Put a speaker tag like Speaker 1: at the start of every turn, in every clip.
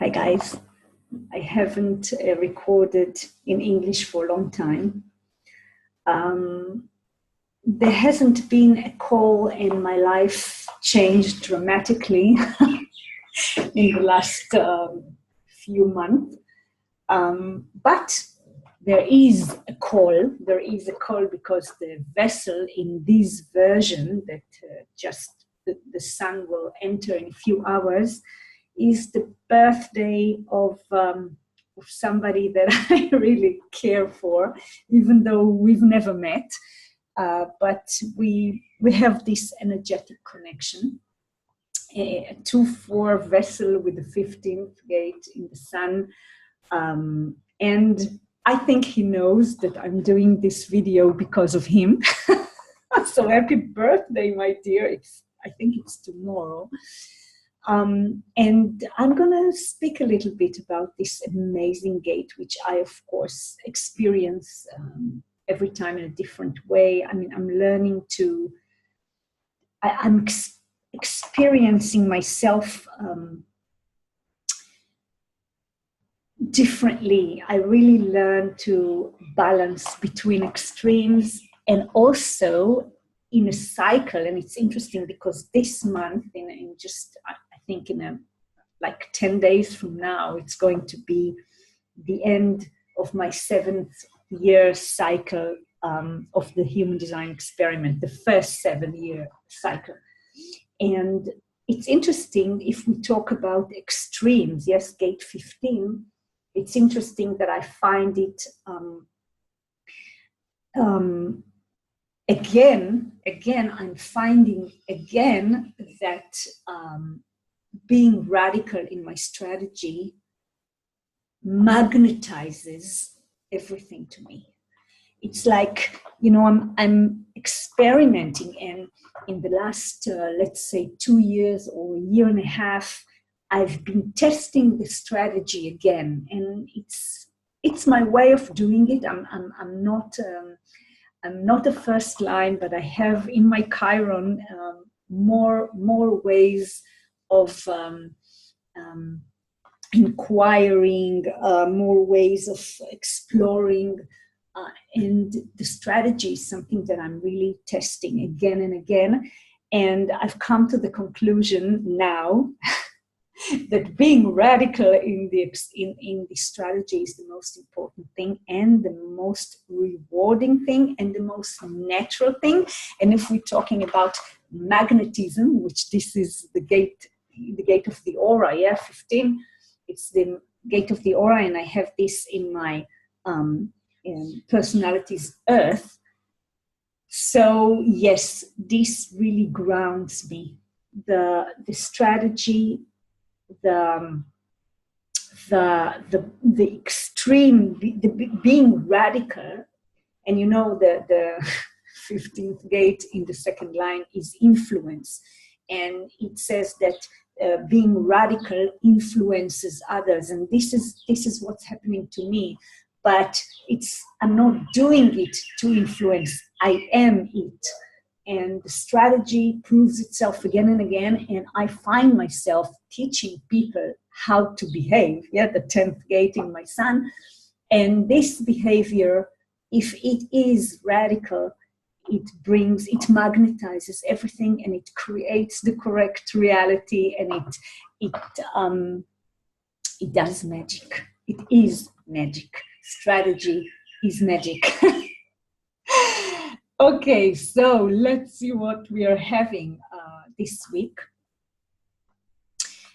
Speaker 1: Hi guys, I haven't recorded in English for a long time. There hasn't been a call and my life changed dramatically in the last few months. But there is a call. There is a call because the vessel in this version that just the sun will enter in a few hours is the birthday of somebody that I really care for, even though we've never met. But we have this energetic connection. A 2-4 vessel with the 15th gate in the sun. And I think he knows that I'm doing this video because of him. So happy birthday, my dear. I think it's tomorrow. And I'm going to speak a little bit about this amazing gate, which I, of course, experience every time in a different way. I mean, I'm learning to, I'm experiencing myself differently. I really learn to balance between extremes and also in a cycle. And it's interesting because this month, in just, I think in like 10 days from now, it's going to be the end of my 7th year cycle of the human design experiment, the first 7-year cycle. And it's interesting if we talk about extremes, yes, gate 15, it's interesting that I find it again, I'm finding again that being radical in my strategy magnetizes everything to me. It's like, you know, I'm experimenting, and in the last, let's say 2 years or a year and a half, I've been testing the strategy again, and it's my way of doing it. I'm not a first line, but I have in my Chiron more ways of inquiring, more ways of exploring, and the strategy is something that I'm really testing again and again. And I've come to the conclusion now that being radical in the strategy is the most important thing and the most rewarding thing and the most natural thing. And if we're talking about magnetism, which this is the gate of the aura, yeah, 15, it's the gate of the aura, and I have this in my personality's earth. So yes, this really grounds me. The strategy, the extreme, the being radical, and you know the 15th gate in the second line is influence, and it says that being radical influences others, and this is what's happening to me. But I'm not doing it to influence. I am it. And the strategy proves itself again and again, and I find myself teaching people how to behave, yeah, the 10th gate in my sun. And this behavior, if it is radical, it magnetizes everything, and it creates the correct reality, and it does magic. It is magic. Strategy is magic. Okay, so let's see what we are having this week.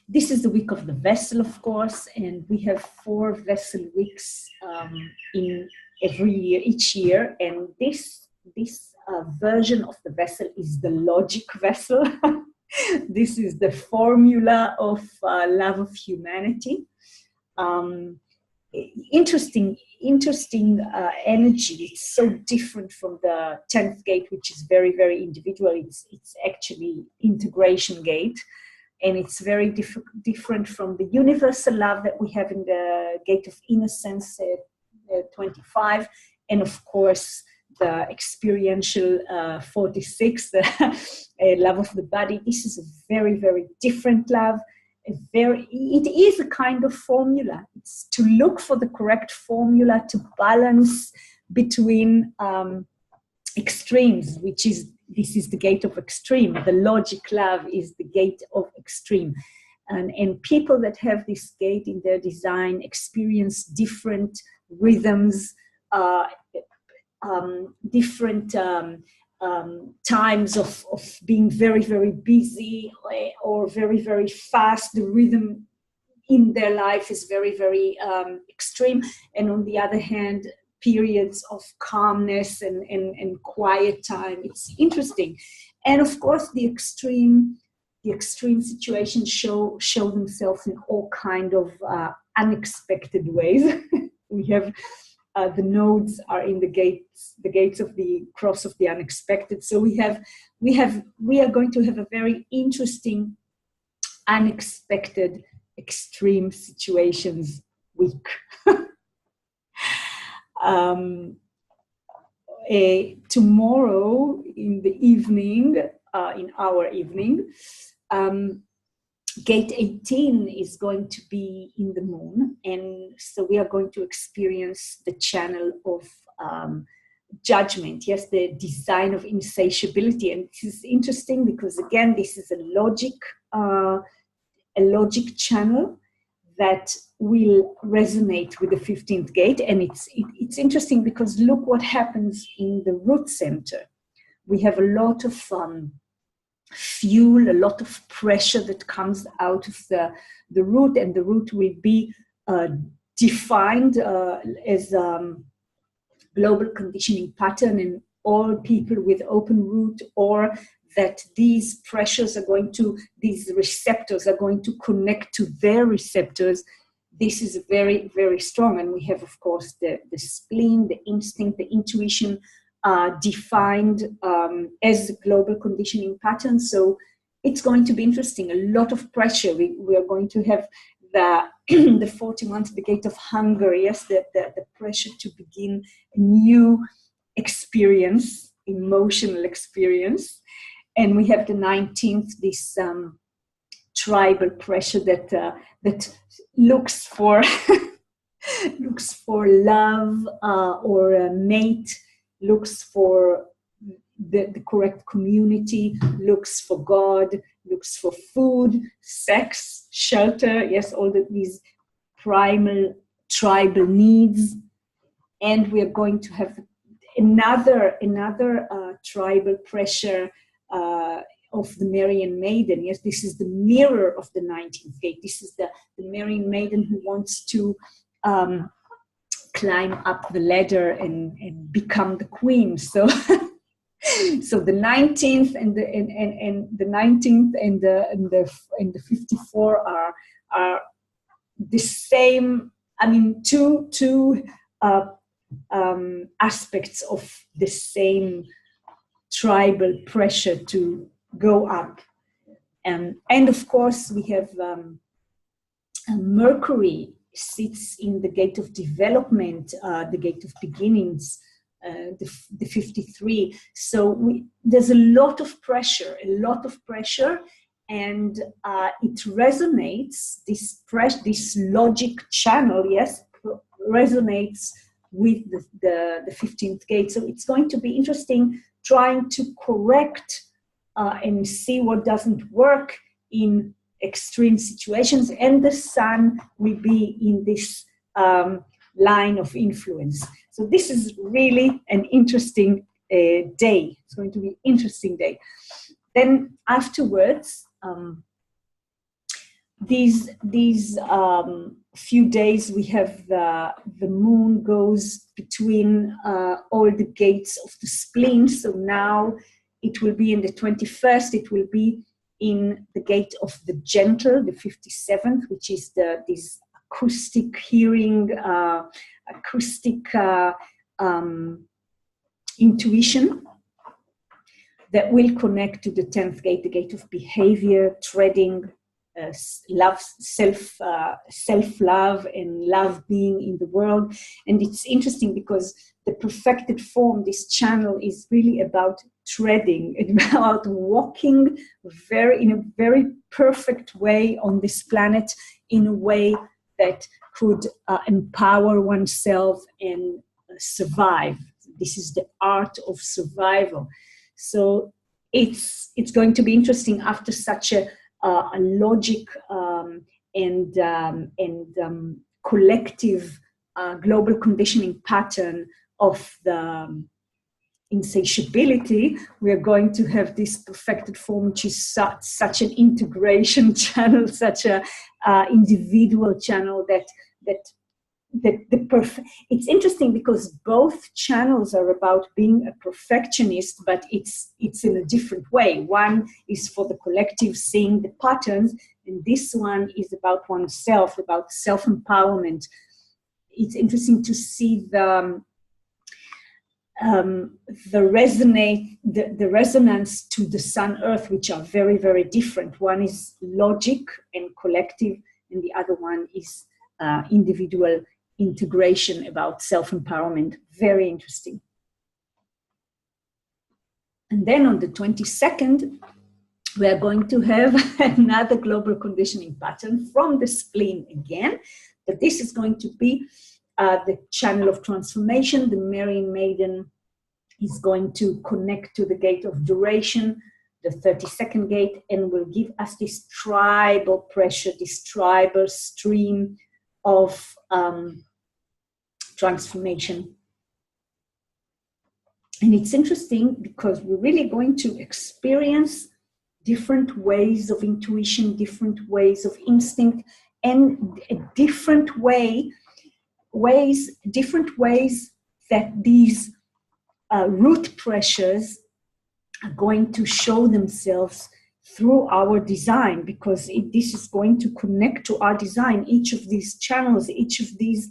Speaker 1: This is the week of the vessel, of course, and we have 4 vessel weeks in every year, each year, and this version of the vessel is the logic vessel. This is the formula of love of humanity. Interesting energy. It's so different from the 10th gate, which is very, very individual. It's actually integration gate, and it's very different from the universal love that we have in the gate of innocence, 25, and of course the experiential 46, the love of the body. This is a very, very different love. it is a kind of formula. It's to look for the correct formula to balance between extremes, this is the gate of extreme. The logic love is the gate of extreme. And people that have this gate in their design experience different rhythms, different times of being very, very busy or very, very fast. The rhythm in their life is very, very extreme. And on the other hand, periods of calmness and quiet time. It's interesting. And of course, the extreme situations show themselves in all kind of unexpected ways. We have the nodes are in the gates of the cross of the unexpected. So we are going to have a very interesting, unexpected, extreme situations week. Tomorrow in the evening, in our evening, gate 18 is going to be in the moon, and so we are going to experience the channel of judgment, yes, the design of insatiability. And this is interesting because, again, this is a logic channel that will resonate with the 15th gate. And it's interesting because look what happens in the root center. We have a lot of fuel, a lot of pressure that comes out of the root, and the root will be defined as global conditioning pattern, and all people with open root, or that these receptors are going to connect to their receptors. This is very, very strong. And we have, of course, the spleen, the instinct, the intuition defined as global conditioning pattern. So it's going to be interesting. A lot of pressure. We are going to have the 41, the gate of hunger, yes, the pressure to begin a new experience, emotional experience. And we have the 19th, this tribal pressure that looks for love or a mate, looks for the correct community, looks for God, looks for food, sex, shelter, yes, all these primal tribal needs. And we are going to have another tribal pressure of the Marian Maiden. Yes, this is the mirror of the 19th gate. This is the Marian Maiden who wants to climb up the ladder and become the queen. So so the 19th and the 19th and the 54 are the same. I mean, two aspects of the same tribal pressure to go up. And of course, we have Mercury sits in the gate of development, the gate of beginnings, the 53. So there's a lot of pressure, and it resonates, this logic channel, yes, resonates with the 15th gate. So it's going to be interesting trying to correct and see what doesn't work in extreme situations. And the sun will be in this line of influence. So this is really an interesting day. It's going to be an interesting day. Then afterwards, these few days, we have the moon goes between all the gates of the spleen. So now it will be in the 21st, it will be in the gate of the gentle, the 57th, which is this acoustic hearing, intuition that will connect to the 10th gate, the gate of behavior, treading, love, self-love and love being in the world. And it's interesting because the perfected form, this channel, is really about treading, about walking in a very perfect way on this planet, in a way that could empower oneself and survive. This is the art of survival. So it's going to be interesting after such a logic and collective global conditioning pattern of the insatiability. We are going to have this perfected form, which is such an integration channel, such a individual channel that it's interesting because both channels are about being a perfectionist, but it's in a different way. One is for the collective, seeing the patterns, and this one is about oneself, about self-empowerment. It's interesting to see the resonance to the Sun-Earth, which are very, very different. One is logic and collective, and the other one is individual integration, about self-empowerment. Very interesting. And then on the 22nd, we are going to have another global conditioning pattern from the spleen again, but this is going to be the channel of transformation. The Merry Maiden is going to connect to the gate of duration, the 32nd gate, and will give us this tribal pressure, this tribal stream of transformation. And it's interesting because we're really going to experience different ways of intuition, different ways of instinct, and different ways that these root pressures are going to show themselves through our design, because this is going to connect to our design. Each of these channels, each of these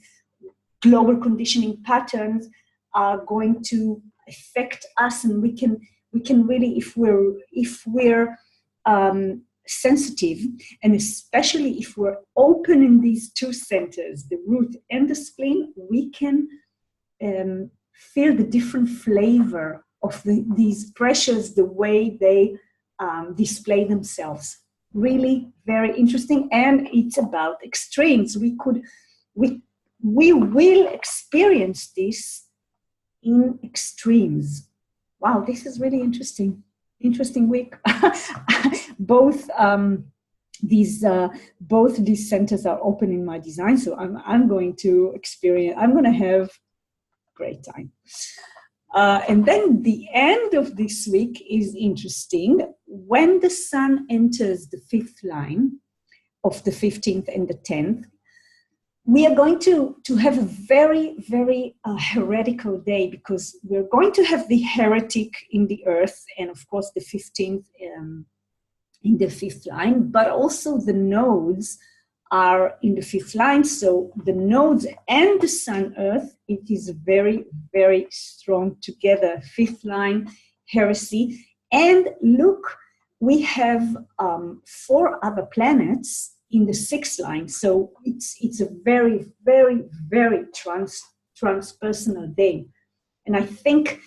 Speaker 1: global conditioning patterns are going to affect us, and we can really, if we're sensitive, and especially if we're open in these two centers, the root and the spleen, we can feel the different flavor of these pressures, the way they display themselves. Really very interesting, and it's about extremes. We will experience this in extremes. Wow, this is really interesting. Interesting week. Both these centers are open in my design, so I'm going to experience. I'm going to have a great time. And then the end of this week is interesting. When the sun enters the fifth line of the 15th and the 10th, we are going to have a very, very heretical day, because we're going to have the heretic in the earth, and of course the 15th in the fifth line, but also the nodes are in the fifth line. So the nodes and the sun-earth, it is very, very strong together. Fifth line, heresy. And look, we have 4 other planets in the sixth line. So it's a very, very, very transpersonal day. And I think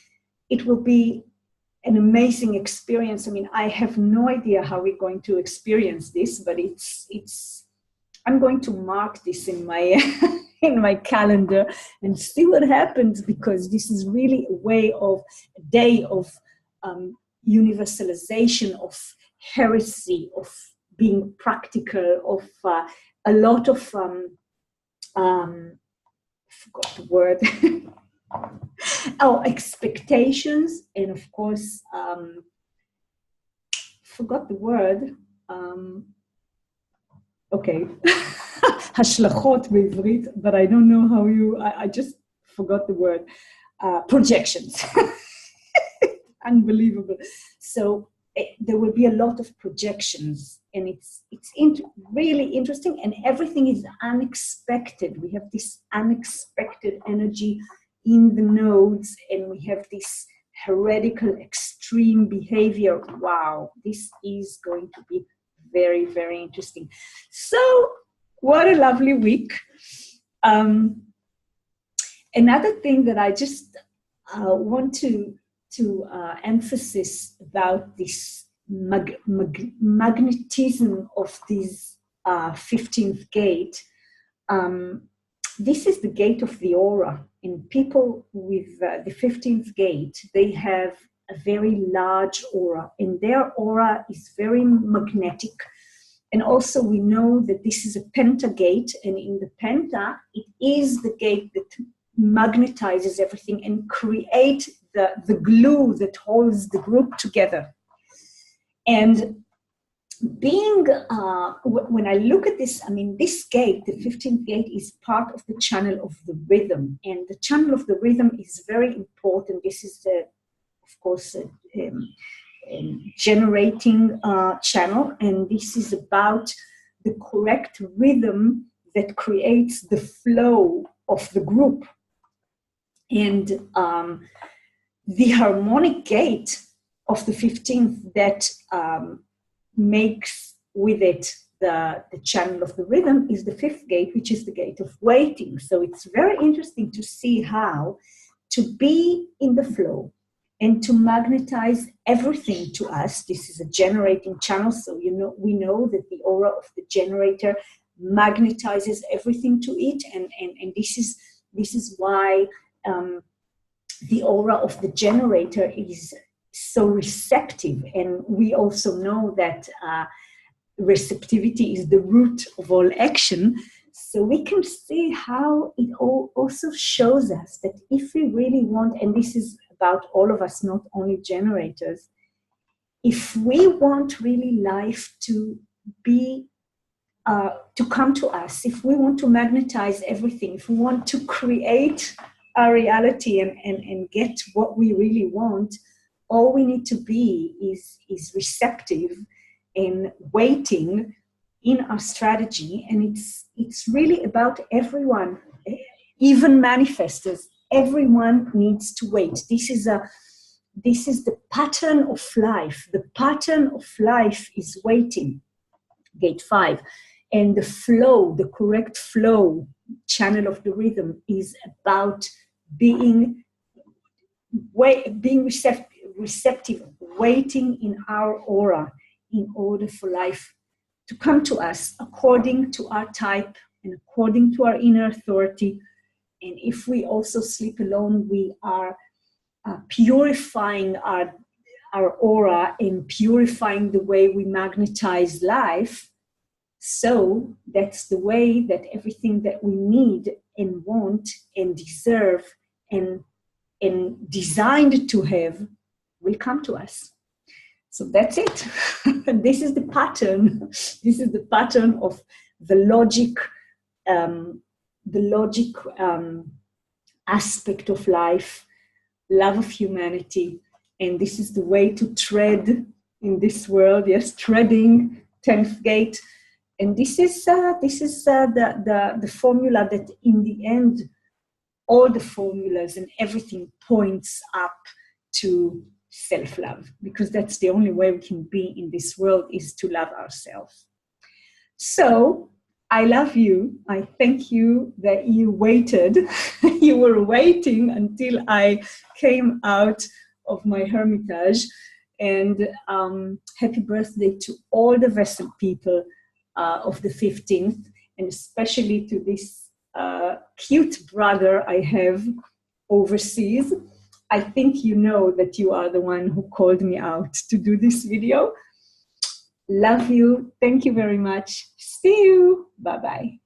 Speaker 1: it will be an amazing experience. I mean, I have no idea how we're going to experience this, but I'm going to mark this in my in my calendar and see what happens, because this is really a day of universalization, of heresy, of being practical, of a lot of forgot the word. Expectations, and of course, forgot the word. Okay, השלכות בעברית, but I don't know how I just forgot the word. Projections. Unbelievable. So there will be a lot of projections, and it's really interesting, and everything is unexpected. We have this unexpected energy in the nodes, and we have this heretical extreme behavior. Wow, this is going to be very, very interesting. So, what a lovely week. Another thing that I just want to to emphasize about this magnetism of this 15th gate. This is the gate of the aura. And people with the 15th gate, they have a very large aura, and their aura is very magnetic. And also we know that this is a pentagate, and in the penta, it is the gate that magnetizes everything and create the glue that holds the group together. And being, when I look at this, I mean, this gate, the 15th gate, is part of the channel of the rhythm. And the channel of the rhythm is very important. This is, of course, generating channel. And this is about the correct rhythm that creates the flow of the group. And the harmonic gate of the 15th that makes with it the channel of the rhythm is the 5th gate, which is the gate of waiting. So it's very interesting to see how to be in the flow and to magnetize everything to us. This is a generating channel, so we know that the aura of the generator magnetizes everything to it, and this is why the aura of the generator is so receptive. And we also know that receptivity is the root of all action. So we can see how it also shows us that if we really want, and this is about all of us, not only generators, if we want really life to be, to come to us, if we want to magnetize everything, if we want to create our reality and get what we really want, all we need to be is receptive and waiting in our strategy. And it's really about everyone, even manifestors. Everyone needs to wait. This is the pattern of life. The pattern of life is waiting. Gate 5. And the flow, the correct flow, channel of the rhythm, is about being receptive, waiting in our aura in order for life to come to us according to our type and according to our inner authority. And if we also sleep alone, we are purifying our aura and purifying the way we magnetize life. So that's the way that everything that we need and want and deserve and designed to have will come to us. So that's it. This is the pattern. This is the pattern of the logic aspect of life, love of humanity, and this is the way to tread in this world. Yes, treading 10th gate, and this is the formula that in the end, all the formulas and everything points up to self-love, because that's the only way we can be in this world, is to love ourselves. So I love you. I thank you that you waited. You were waiting until I came out of my hermitage. And happy birthday to all the vessel people of the 15th, and especially to this cute brother I have overseas. I think you know that you are the one who called me out to do this video. Love you. Thank you very much. See you. Bye-bye.